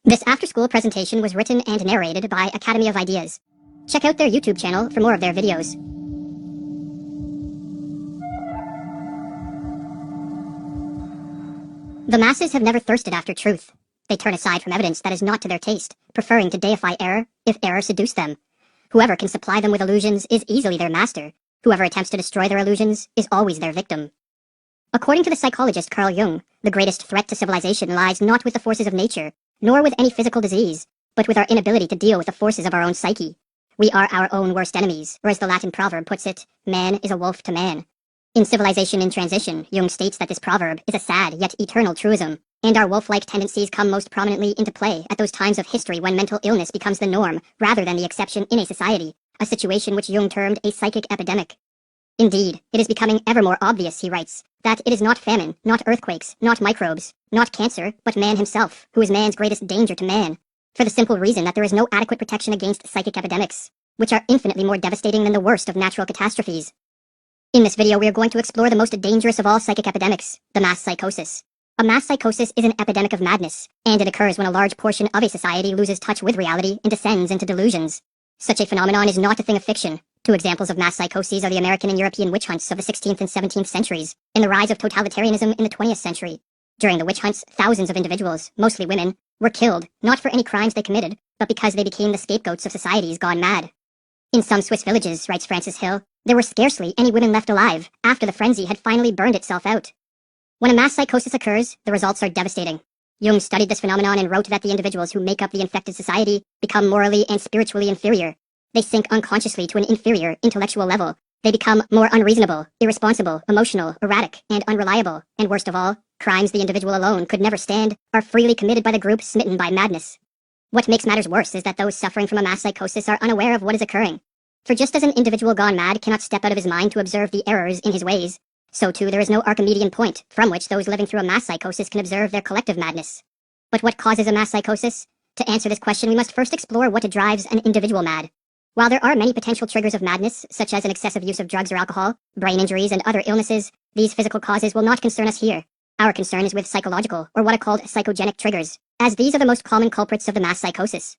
This after-school presentation was written and narrated by Academy of Ideas. Check out their YouTube channel for more of their videos. The masses have never thirsted after truth. They turn aside from evidence that is not to their taste, preferring to deify error if error seduce them. Whoever can supply them with illusions is easily their master. Whoever attempts to destroy their illusions is always their victim. According to the psychologist Carl Jung, the greatest threat to civilization lies not with the forces of nature, nor with any physical disease, but with our inability to deal with the forces of our own psyche. We are our own worst enemies, or as the Latin proverb puts it, man is a wolf to man. In Civilization in Transition, Jung states that this proverb is a sad yet eternal truism, and our wolf-like tendencies come most prominently into play at those times of history when mental illness becomes the norm rather than the exception in a society, a situation which Jung termed a psychic epidemic. Indeed, it is becoming ever more obvious, he writes, that it is not famine, not earthquakes, not microbes, not cancer, but man himself, who is man's greatest danger to man, for the simple reason that there is no adequate protection against psychic epidemics, which are infinitely more devastating than the worst of natural catastrophes. In this video, we are going to explore the most dangerous of all psychic epidemics, the mass psychosis. A mass psychosis is an epidemic of madness, and it occurs when a large portion of a society loses touch with reality and descends into delusions. Such a phenomenon is not a thing of fiction. Two examples of mass psychoses are the American and European witch hunts of the 16th and 17th centuries, and the rise of totalitarianism in the 20th century. During the witch hunts, thousands of individuals, mostly women, were killed, not for any crimes they committed, but because they became the scapegoats of societies gone mad. In some Swiss villages, writes Francis Hill, there were scarcely any women left alive after the frenzy had finally burned itself out. When a mass psychosis occurs, the results are devastating. Jung studied this phenomenon and wrote that the individuals who make up the infected society become morally and spiritually inferior. They sink unconsciously to an inferior intellectual level. They become more unreasonable, irresponsible, emotional, erratic, and unreliable, and worst of all, crimes the individual alone could never stand are freely committed by the group smitten by madness. What makes matters worse is that those suffering from a mass psychosis are unaware of what is occurring. For just as an individual gone mad cannot step out of his mind to observe the errors in his ways, so too there is no Archimedean point from which those living through a mass psychosis can observe their collective madness. But what causes a mass psychosis? To answer this question, we must first explore what drives an individual mad. While there are many potential triggers of madness, such as an excessive use of drugs or alcohol, brain injuries, and other illnesses, these physical causes will not concern us here. Our concern is with psychological, or what are called psychogenic triggers, as these are the most common culprits of the mass psychosis.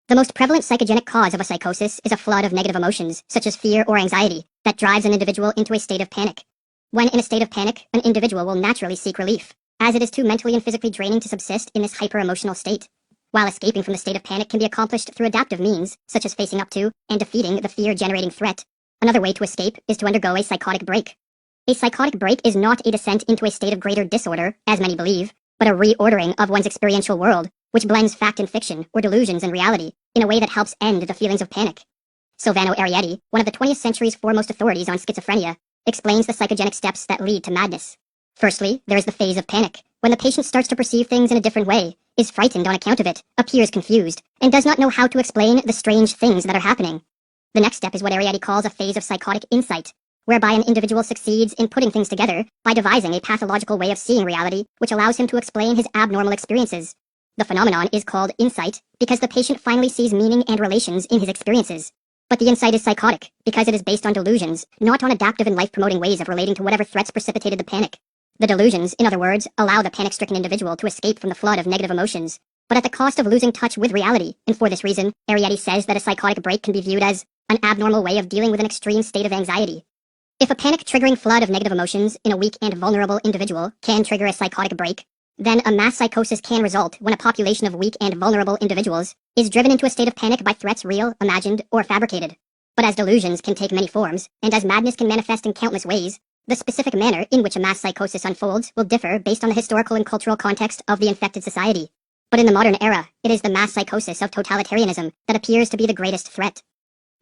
The most prevalent psychogenic cause of a psychosis is a flood of negative emotions, such as fear or anxiety, that drives an individual into a state of panic. When in a state of panic, an individual will naturally seek relief, as it is too mentally and physically draining to subsist in this hyper-emotional state. While escaping from the state of panic can be accomplished through adaptive means, such as facing up to and defeating the fear-generating threat, another way to escape is to undergo a psychotic break. A psychotic break is not a descent into a state of greater disorder, as many believe, but a reordering of one's experiential world, which blends fact and fiction, or delusions and reality, in a way that helps end the feelings of panic. Silvano Arietti, one of the 20th century's foremost authorities on schizophrenia, explains the psychogenic steps that lead to madness. Firstly, there is the phase of panic, when the patient starts to perceive things in a different way, is frightened on account of it, appears confused, and does not know how to explain the strange things that are happening. The next step is what Arietti calls a phase of psychotic insight, whereby an individual succeeds in putting things together by devising a pathological way of seeing reality which allows him to explain his abnormal experiences. The phenomenon is called insight because the patient finally sees meaning and relations in his experiences. But the insight is psychotic because it is based on delusions, not on adaptive and life-promoting ways of relating to whatever threats precipitated the panic. The delusions, in other words, allow the panic-stricken individual to escape from the flood of negative emotions, but at the cost of losing touch with reality, and for this reason, Arietti says that a psychotic break can be viewed as an abnormal way of dealing with an extreme state of anxiety. If a panic-triggering flood of negative emotions in a weak and vulnerable individual can trigger a psychotic break, then a mass psychosis can result when a population of weak and vulnerable individuals is driven into a state of panic by threats real, imagined, or fabricated. But as delusions can take many forms, and as madness can manifest in countless ways, the specific manner in which a mass psychosis unfolds will differ based on the historical and cultural context of the infected society. But in the modern era, it is the mass psychosis of totalitarianism that appears to be the greatest threat.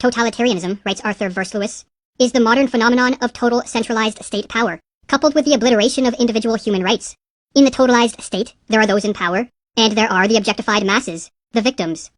Totalitarianism, writes Arthur Versluis, is the modern phenomenon of total centralized state power, coupled with the obliteration of individual human rights. In the totalized state, there are those in power, and there are the objectified masses, the victims.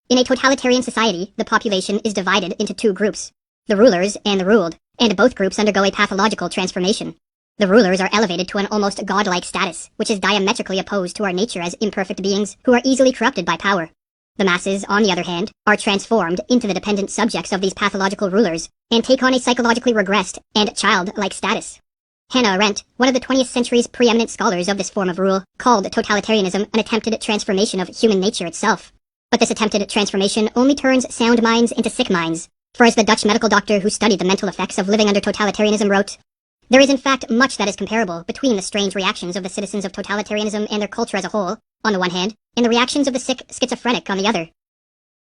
In a totalitarian society, the population is divided into two groups, the rulers and the ruled, and both groups undergo a pathological transformation. The rulers are elevated to an almost godlike status, which is diametrically opposed to our nature as imperfect beings who are easily corrupted by power. The masses, on the other hand, are transformed into the dependent subjects of these pathological rulers, and take on a psychologically regressed and childlike status. Hannah Arendt, one of the 20th century's preeminent scholars of this form of rule, called totalitarianism an attempted transformation of human nature itself. But this attempted transformation only turns sound minds into sick minds. For as the Dutch medical doctor who studied the mental effects of living under totalitarianism wrote, there is in fact much that is comparable between the strange reactions of the citizens of totalitarianism and their culture as a whole, on the one hand, and the reactions of the sick schizophrenic on the other.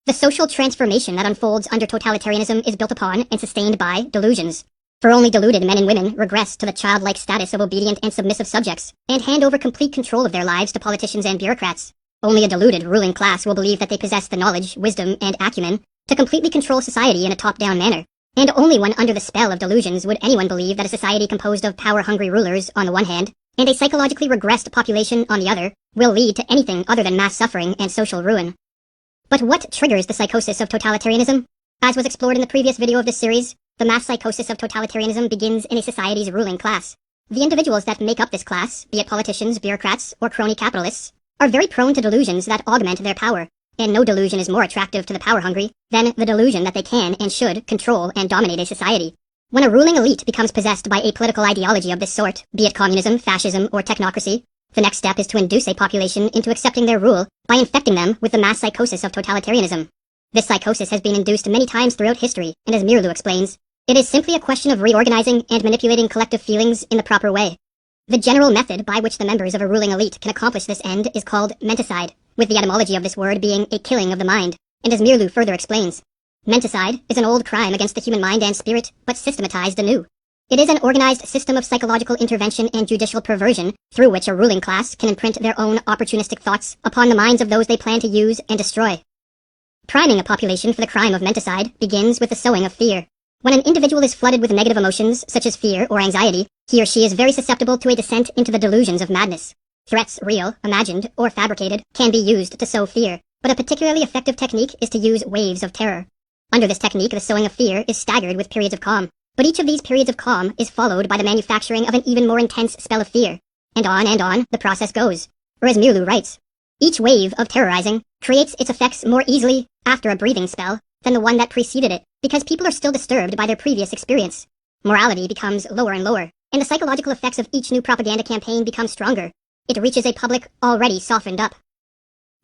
The social transformation that unfolds under totalitarianism is built upon and sustained by delusions. For only deluded men and women regress to the childlike status of obedient and submissive subjects, and hand over complete control of their lives to politicians and bureaucrats. Only a deluded ruling class will believe that they possess the knowledge, wisdom, and acumen to completely control society in a top-down manner. And only when under the spell of delusions would anyone believe that a society composed of power-hungry rulers on the one hand, and a psychologically regressed population on the other, will lead to anything other than mass suffering and social ruin. But what triggers the psychosis of totalitarianism? As was explored in the previous video of this series, the mass psychosis of totalitarianism begins in a society's ruling class. The individuals that make up this class, be it politicians, bureaucrats, or crony capitalists, are very prone to delusions that augment their power, and no delusion is more attractive to the power-hungry than the delusion that they can and should control and dominate a society. When a ruling elite becomes possessed by a political ideology of this sort, be it communism, fascism, or technocracy, the next step is to induce a population into accepting their rule by infecting them with the mass psychosis of totalitarianism. This psychosis has been induced many times throughout history, and as Mirlu explains, it is simply a question of reorganizing and manipulating collective feelings in the proper way. The general method by which the members of a ruling elite can accomplish this end is called menticide, with the etymology of this word being a killing of the mind, and as Mirlu further explains, menticide is an old crime against the human mind and spirit, but systematized anew. It is an organized system of psychological intervention and judicial perversion through which a ruling class can imprint their own opportunistic thoughts upon the minds of those they plan to use and destroy. Priming a population for the crime of menticide begins with the sowing of fear. When an individual is flooded with negative emotions, such as fear or anxiety, he or she is very susceptible to a descent into the delusions of madness. Threats, real, imagined, or fabricated, can be used to sow fear, but a particularly effective technique is to use waves of terror. Under this technique, the sowing of fear is staggered with periods of calm, but each of these periods of calm is followed by the manufacturing of an even more intense spell of fear. And on the process goes. Or as Mirlu writes, each wave of terrorizing creates its effects more easily after a breathing spell than the one that preceded it, because people are still disturbed by their previous experience. Morality becomes lower and lower, and the psychological effects of each new propaganda campaign become stronger. It reaches a public already softened up.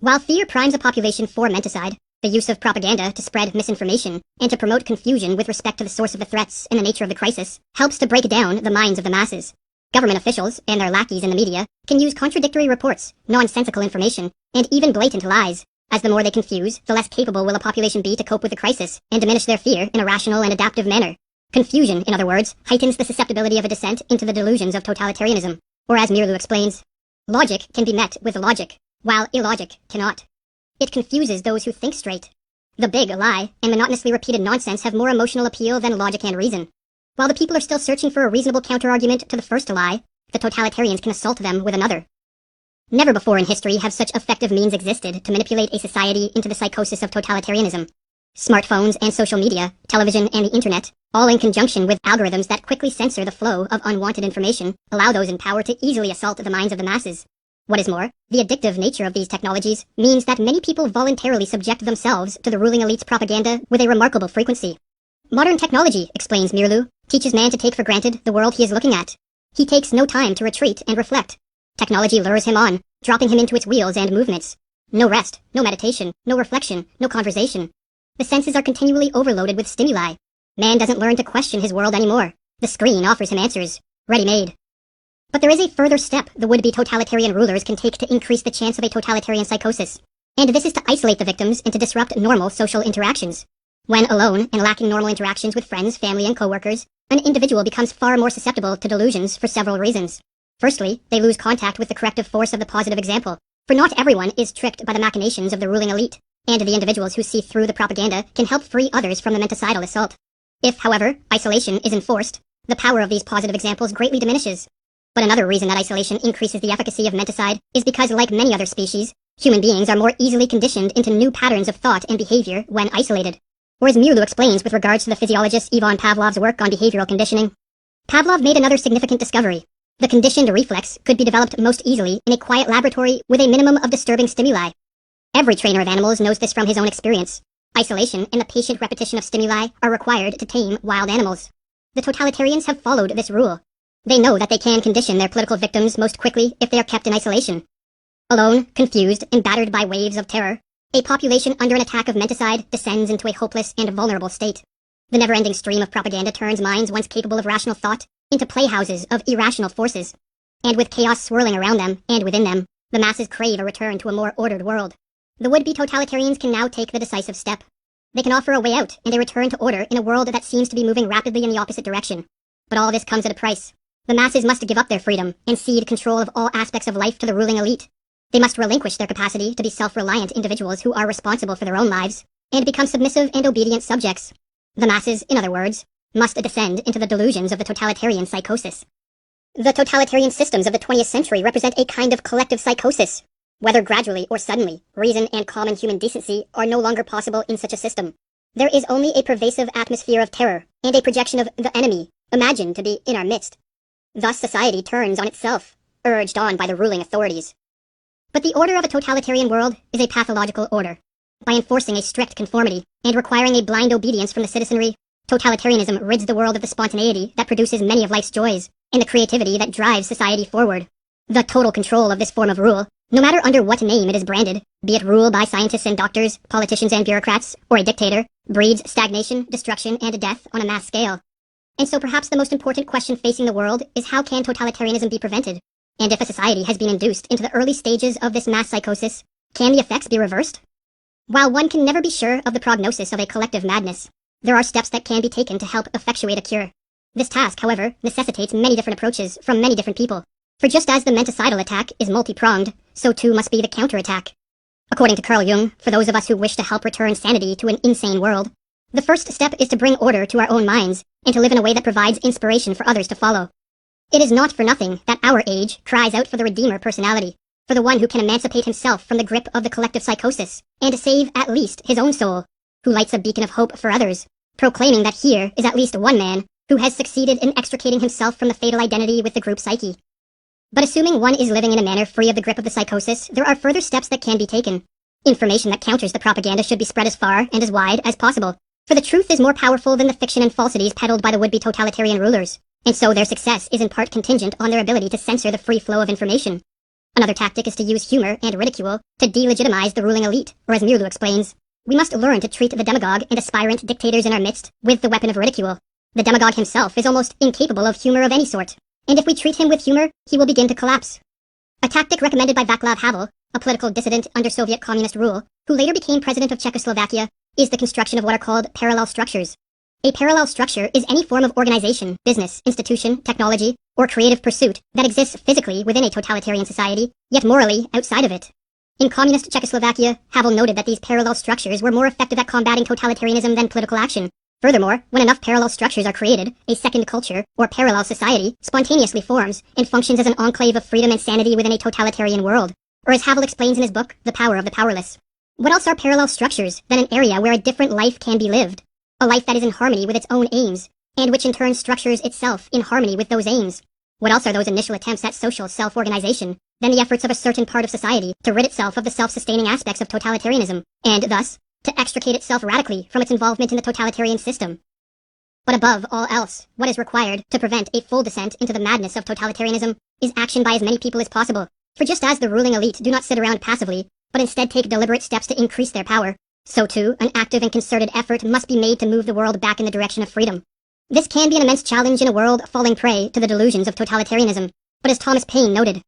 While fear primes a population for menticide, the use of propaganda to spread misinformation and to promote confusion with respect to the source of the threats and the nature of the crisis helps to break down the minds of the masses. Government officials and their lackeys in the media can use contradictory reports, nonsensical information, and even blatant lies, as the more they confuse, the less capable will a population be to cope with the crisis and diminish their fear in a rational and adaptive manner. Confusion, in other words, heightens the susceptibility of a descent into the delusions of totalitarianism. Or as Mirlu explains, logic can be met with logic, while illogic cannot. It confuses those who think straight. The big lie and monotonously repeated nonsense have more emotional appeal than logic and reason. While the people are still searching for a reasonable counter-argument to the first lie, the totalitarians can assault them with another. Never before in history have such effective means existed to manipulate a society into the psychosis of totalitarianism. Smartphones and social media, television and the internet, all in conjunction with algorithms that quickly censor the flow of unwanted information, allow those in power to easily assault the minds of the masses. What is more, the addictive nature of these technologies means that many people voluntarily subject themselves to the ruling elite's propaganda with a remarkable frequency. Modern technology, explains Mirlu, teaches man to take for granted the world he is looking at. He takes no time to retreat and reflect. Technology lures him on, dropping him into its wheels and movements. No rest, no meditation, no reflection, no conversation. The senses are continually overloaded with stimuli. Man doesn't learn to question his world anymore. The screen offers him answers, ready-made. But there is a further step the would-be totalitarian rulers can take to increase the chance of a totalitarian psychosis. And this is to isolate the victims and to disrupt normal social interactions. When alone and lacking normal interactions with friends, family, and coworkers, an individual becomes far more susceptible to delusions for several reasons. Firstly, they lose contact with the corrective force of the positive example, for not everyone is tricked by the machinations of the ruling elite, and the individuals who see through the propaganda can help free others from the menticidal assault. If, however, isolation is enforced, the power of these positive examples greatly diminishes. But another reason that isolation increases the efficacy of menticide is because, like many other species, human beings are more easily conditioned into new patterns of thought and behavior when isolated. Or as Mirlu explains with regards to the physiologist Ivan Pavlov's work on behavioral conditioning, Pavlov made another significant discovery. The conditioned reflex could be developed most easily in a quiet laboratory with a minimum of disturbing stimuli. Every trainer of animals knows this from his own experience. Isolation and the patient repetition of stimuli are required to tame wild animals. The totalitarians have followed this rule. They know that they can condition their political victims most quickly if they are kept in isolation. Alone, confused, and battered by waves of terror, a population under an attack of menticide descends into a hopeless and vulnerable state. The never-ending stream of propaganda turns minds once capable of rational thought into playhouses of irrational forces. And with chaos swirling around them and within them, the masses crave a return to a more ordered world. The would-be totalitarians can now take the decisive step. They can offer a way out and a return to order in a world that seems to be moving rapidly in the opposite direction. But all this comes at a price. The masses must give up their freedom and cede control of all aspects of life to the ruling elite. They must relinquish their capacity to be self-reliant individuals who are responsible for their own lives, and become submissive and obedient subjects. The masses, in other words, must descend into the delusions of the totalitarian psychosis. The totalitarian systems of the 20th century represent a kind of collective psychosis. Whether gradually or suddenly, reason and common human decency are no longer possible in such a system. There is only a pervasive atmosphere of terror, and a projection of the enemy, imagined to be in our midst. Thus society turns on itself, urged on by the ruling authorities. But the order of a totalitarian world is a pathological order. By enforcing a strict conformity, and requiring a blind obedience from the citizenry, totalitarianism rids the world of the spontaneity that produces many of life's joys, and the creativity that drives society forward. The total control of this form of rule, no matter under what name it is branded, be it rule by scientists and doctors, politicians and bureaucrats, or a dictator, breeds stagnation, destruction, and death on a mass scale. And so perhaps the most important question facing the world is how can totalitarianism be prevented? And if a society has been induced into the early stages of this mass psychosis, can the effects be reversed? While one can never be sure of the prognosis of a collective madness, there are steps that can be taken to help effectuate a cure. This task, however, necessitates many different approaches from many different people. For just as the menticidal attack is multi-pronged, so too must be the counterattack. According to Carl Jung, for those of us who wish to help return sanity to an insane world, the first step is to bring order to our own minds, and to live in a way that provides inspiration for others to follow. It is not for nothing that our age cries out for the Redeemer personality, for the one who can emancipate himself from the grip of the collective psychosis, and to save at least his own soul, who lights a beacon of hope for others, proclaiming that here is at least one man who has succeeded in extricating himself from the fatal identity with the group psyche. But assuming one is living in a manner free of the grip of the psychosis, there are further steps that can be taken. Information that counters the propaganda should be spread as far and as wide as possible, for the truth is more powerful than the fiction and falsities peddled by the would-be totalitarian rulers, and so their success is in part contingent on their ability to censor the free flow of information. Another tactic is to use humor and ridicule to delegitimize the ruling elite, or as Murlu explains, we must learn to treat the demagogue and aspirant dictators in our midst with the weapon of ridicule. The demagogue himself is almost incapable of humor of any sort, and if we treat him with humor, he will begin to collapse. A tactic recommended by Václav Havel, a political dissident under Soviet communist rule, who later became president of Czechoslovakia, is the construction of what are called parallel structures. A parallel structure is any form of organization, business, institution, technology, or creative pursuit that exists physically within a totalitarian society, yet morally outside of it. In communist Czechoslovakia, Havel noted that these parallel structures were more effective at combating totalitarianism than political action. Furthermore, when enough parallel structures are created, a second culture, or parallel society, spontaneously forms and functions as an enclave of freedom and sanity within a totalitarian world. Or as Havel explains in his book, The Power of the Powerless. What else are parallel structures than an area where a different life can be lived? A life that is in harmony with its own aims, and which in turn structures itself in harmony with those aims. What else are those initial attempts at social self-organization than the efforts of a certain part of society to rid itself of the self-sustaining aspects of totalitarianism, and thus, to extricate itself radically from its involvement in the totalitarian system? But above all else, what is required to prevent a full descent into the madness of totalitarianism is action by as many people as possible. For just as the ruling elite do not sit around passively, but instead take deliberate steps to increase their power, so too, an active and concerted effort must be made to move the world back in the direction of freedom. This can be an immense challenge in a world falling prey to the delusions of totalitarianism, but as Thomas Paine noted,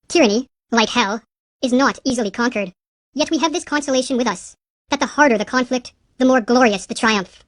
tyranny, like hell, is not easily conquered. Yet we have this consolation with us, that the harder the conflict, the more glorious the triumph.